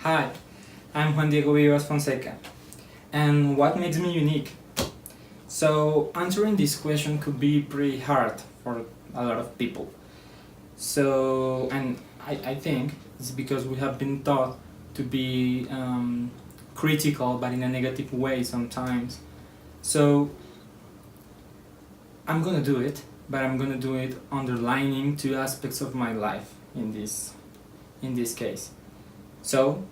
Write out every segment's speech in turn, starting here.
Hi, I'm Juan Vivas Fonseca. And what makes me unique? So, answering this question could be pretty hard for a lot of people. I think it's because we have been taught to be critical, but in a negative way sometimes. So, I'm gonna do it, but I'm gonna do it underlining two aspects of my life in this case. So,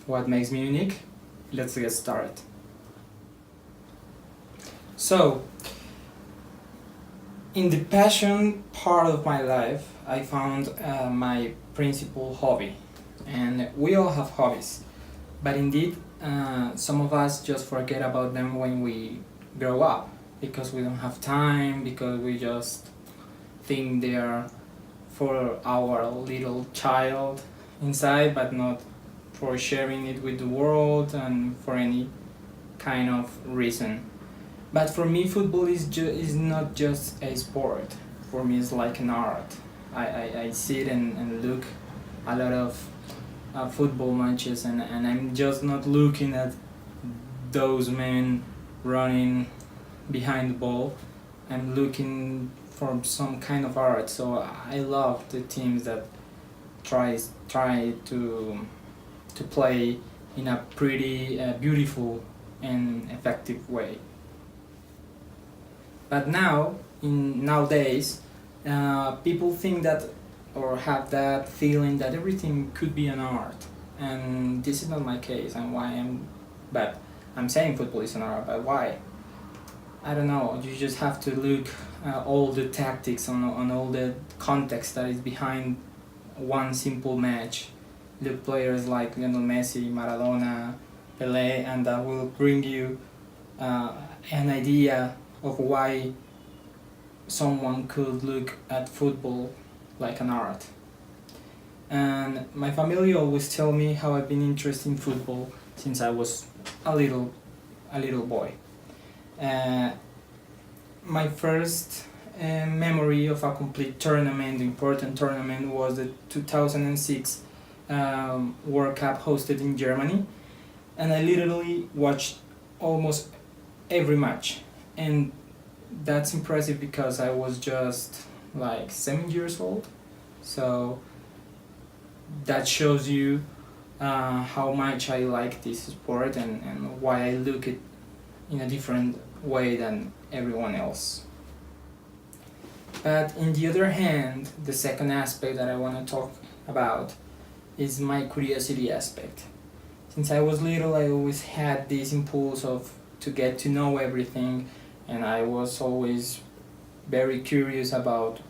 what makes me unique? Let's get started. So, in the passion part of my life, I found my principal hobby. And we all have hobbies, but indeed, some of us just forget about them when we grow up because we don't have time, because we just think they are for our little child inside, but not for sharing it with the world and for any kind of reason. But for me, football is not just a sport. For me, it's like an art. I sit and look a lot of football matches, and I'm just not looking at those men running behind the ball. I'm looking for some kind of art. So I love the teams that try to play in a pretty beautiful and effective way. But nowadays, people think that or have that feeling that everything could be an art, and this is not my case. And why but I'm saying football is an art, but why? I don't know. You just have to look all the tactics on all the context that is behind one simple match. Look players like Lionel Messi, Maradona, Pelé, and that will bring you an idea of why someone could look at football like an art. And my family always tell me how I've been interested in football since I was a little boy. My first memory of a complete tournament, important tournament, was the 2006 World Cup hosted in Germany, and I literally watched almost every match. And that's impressive because I was just like 7 years old. So that shows you how much I like this sport and why I look it in a different way than everyone else. But in the other hand, the second aspect that I want to talk about is my curiosity aspect. Since I was little, I always had this impulse to get to know everything, and I was always very curious about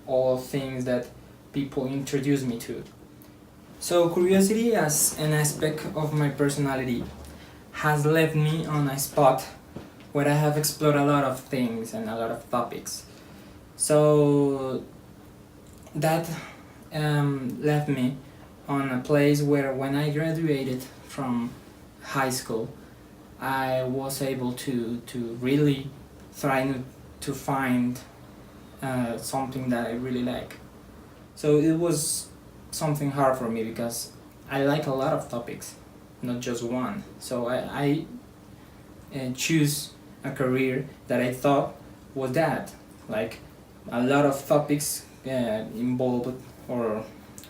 all things that people introduced me to. So curiosity as an aspect of my personality has left me on a spot where I have explored a lot of things and a lot of topics. So that left me on a place where when I graduated from high school, I was able to really try to find something that I really like. So it was something hard for me because I like a lot of topics, not just one. So I choose a career that I thought was that, like a lot of topics involved or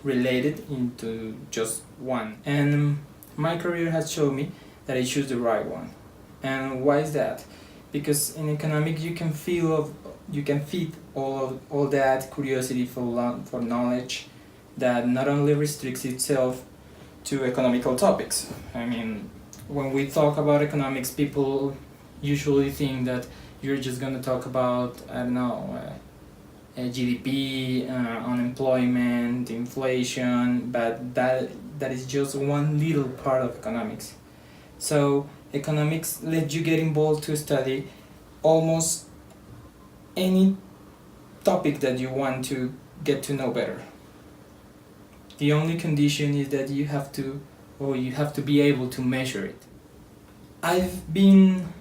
related into just one. And my career has shown me that I choose the right one. And why is that? Because in economics you can fit all that curiosity for knowledge that not only restricts itself to economical topics. I mean, when we talk about economics, people usually think that you're just gonna talk about, I don't know, GDP, unemployment, inflation, but that is just one little part of economics. So economics lets you get involved to study almost any topic that you want to get to know better. The only condition is that you have to be able to measure it. I've been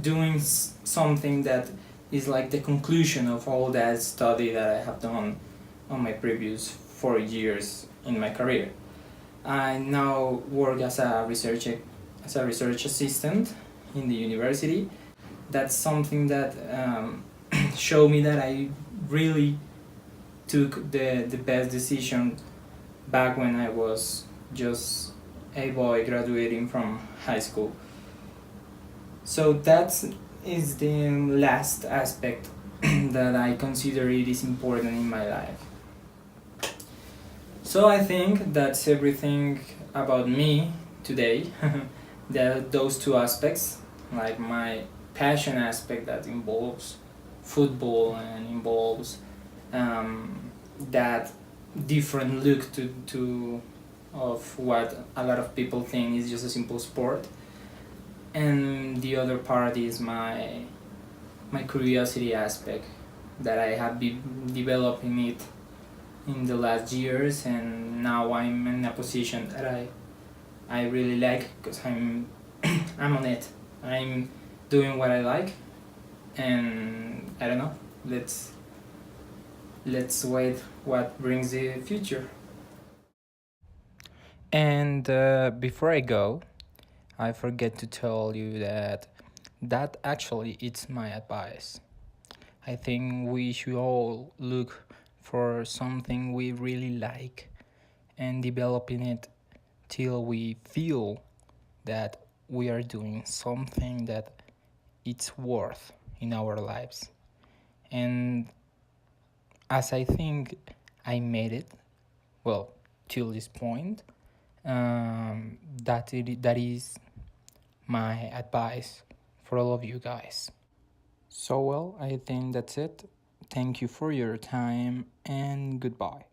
doing something that is like the conclusion of all that study that I have done on my previous 4 years in my career. I now work as a research assistant in the university. That's something that showed me that I really took the best decision back when I was just a boy graduating from high school. So that is the last aspect that I consider it is important in my life. So I think that's everything about me today. Those two aspects, like my passion aspect that involves football and involves that different look to of what a lot of people think is just a simple sport, and the other part is my curiosity aspect that I have been developing it in the last years, and now I'm in a position that I really like because I'm on it. I'm doing what I like, and I don't know. Let's wait what brings the future. And before I go, I forget to tell you that actually it's my advice. I think we should all look for something we really like and developing it till we feel that we are doing something that it's worth in our lives. And as I think I made it, well, till this point, that is my advice for all of you guys. So, well, I think that's it. Thank you for your time and goodbye.